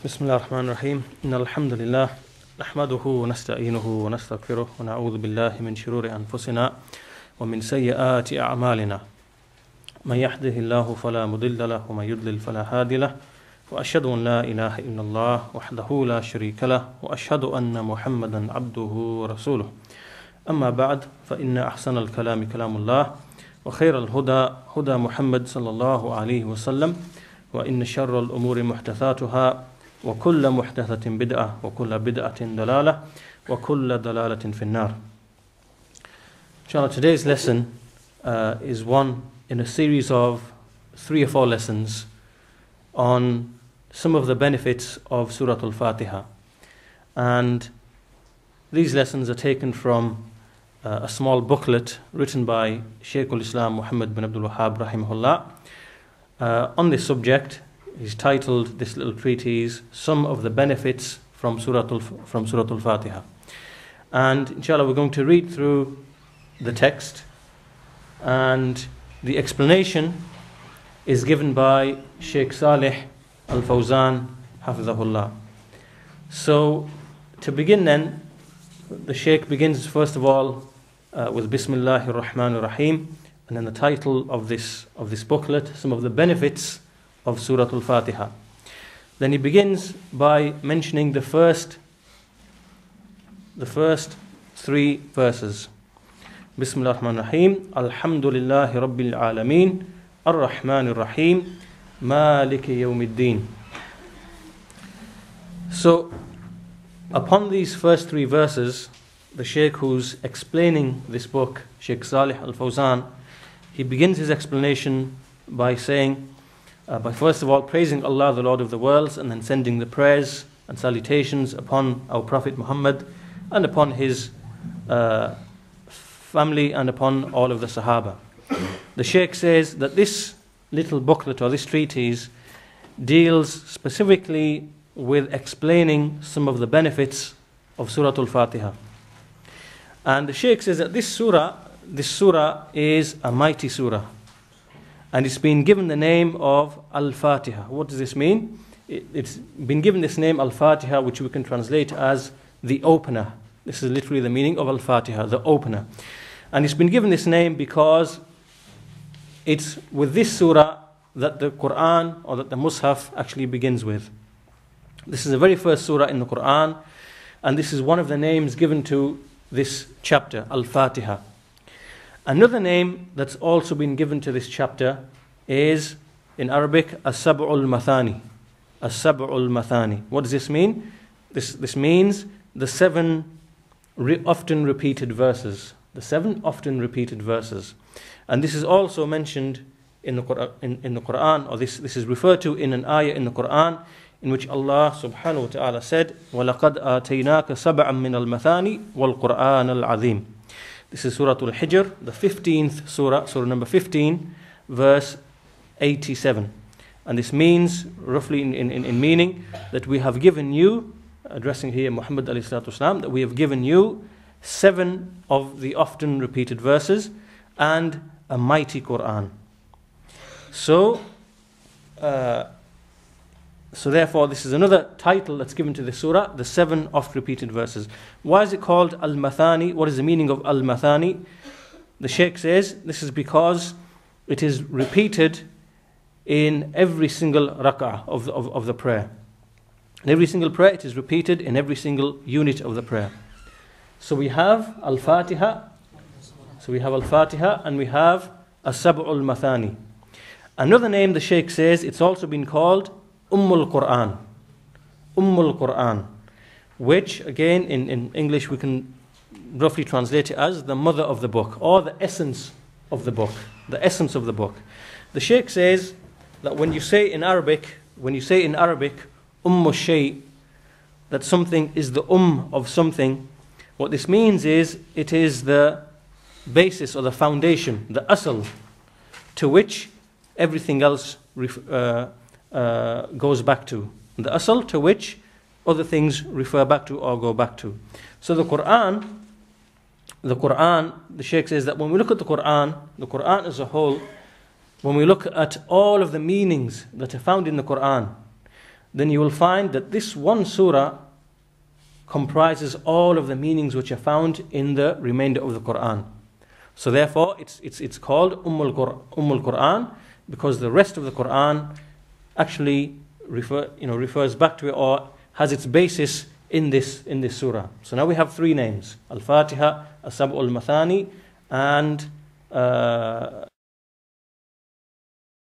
بسم الله الرحمن الرحيم إن الحمد لله نحمده ونستعينه ونستغفره ونعوذ بالله من شرور أنفسنا ومن سيئات أعمالنا من يهده الله فلا مضل له ومن يضلل فلا هادي له وأشهد أن لا إله إلا الله وحده لا شريك له وأشهد أن محمدا عبده ورسوله أما بعد فإن أحسن الكلام كلام الله وخير الهدى هدى محمد صلى الله عليه وسلم وإن شر الأمور محدثاتها وكل محدثة بدعة وكل بدعة ضلالة وكل ضلالة في النار. Inshallah, today's lesson is one in a series of 3 or 4 lessons on some of the benefits of Surah al-Fatihah. And these lessons are taken from a small booklet written by Shaykh al-Islam Muhammad bin Abdul Wahhab rahimahullah on this subject. He's titled this little treatise, Some of the Benefits from Surah al-Fatihah. And inshallah we're going to read through the text, and the explanation is given by Shaykh Saleh al-Fawzaan hafizahullah. So to begin then, the Shaykh begins first of all with Bismillahir Rahmanir Rahim, and then the title of this booklet, Some of the Benefits of Surah al-Fatihah. Then he begins by mentioning the first 3 verses. Bismillahir Rahmanir Rahim. Alhamdulillahi Rabbil Alameen. Ar-Rahmanir Rahim. Maliki Yawmiddin. So, upon these first 3 verses, the Shaykh who's explaining this book, Shaykh Saleh al-Fawzaan, he begins his explanation by saying, by first of all praising Allah, the Lord of the worlds, and then sending the prayers and salutations upon our Prophet Muhammad and upon his family and upon all of the Sahaba. The Shaykh says that this little booklet or this treatise deals specifically with explaining some of the benefits of Surah al-Fatihah. And the Shaykh says that this surah is a mighty surah. And it's been given the name of al-Fatihah. What does this mean? It's been given this name al-Fatihah, which we can translate as the opener. This is literally the meaning of al-Fatihah, the opener. And it's been given this name because it's with this surah that the Quran or that the Mus'haf actually begins with. This is the very first surah in the Quran, and this is one of the names given to this chapter, al-Fatihah. Another name that's also been given to this chapter is, in Arabic, as-sab'ul mathani. As-sab'ul mathani. What does this mean? This means the 7 often repeated verses. The 7 often repeated verses. And this is also mentioned in the Quran, or this is referred to in an ayah in the Quran, in which Allah subhanahu wa ta'ala said, وَلَقَدْ آتَيْنَاكَ سَبْعًا مِّنَ الْمَثَانِ وَالْقُرْآنَ الْعَظِيمِ. This is Surah al-Hijr, the 15th surah, surah number 15, verse 87. And this means, roughly in meaning, that we have given you, addressing here Muhammad alayhi salatu wasalam, that we have given you 7 of the often repeated verses and a mighty Quran. So therefore, this is another title that's given to the surah, the 7 oft repeated verses. Why is it called al-Mathani? What is the meaning of al-Mathani? The Shaykh says this is because it is repeated in every single rak'ah of the prayer. In every single prayer, it is repeated in every single unit of the prayer. So we have al-Fatihah, and we have as-sab'ul mathani. Another name the Shaykh says, it's also been called Ummul Quran, which again in English we can roughly translate it as the mother of the book, or the essence of the book. The essence of the book. The Shaykh says that when you say in Arabic Ummu Shay, that something is the of something, what this means is it is the basis or the foundation, the asl, to which everything else goes back to. The asl to which other things refer back to or go back to. So the Quran, the Shaykh says that when we look at the Quran as a whole, when we look at all of the meanings that are found in the Quran, then you will find that this one surah comprises all of the meanings which are found in the remainder of the Quran. So therefore, it's called Ummul Quran, because the rest of the Quran actually refers back to it, or has its basis in this surah. So now we have three names: al-Fatiha, as-Sab'ul Mathani, and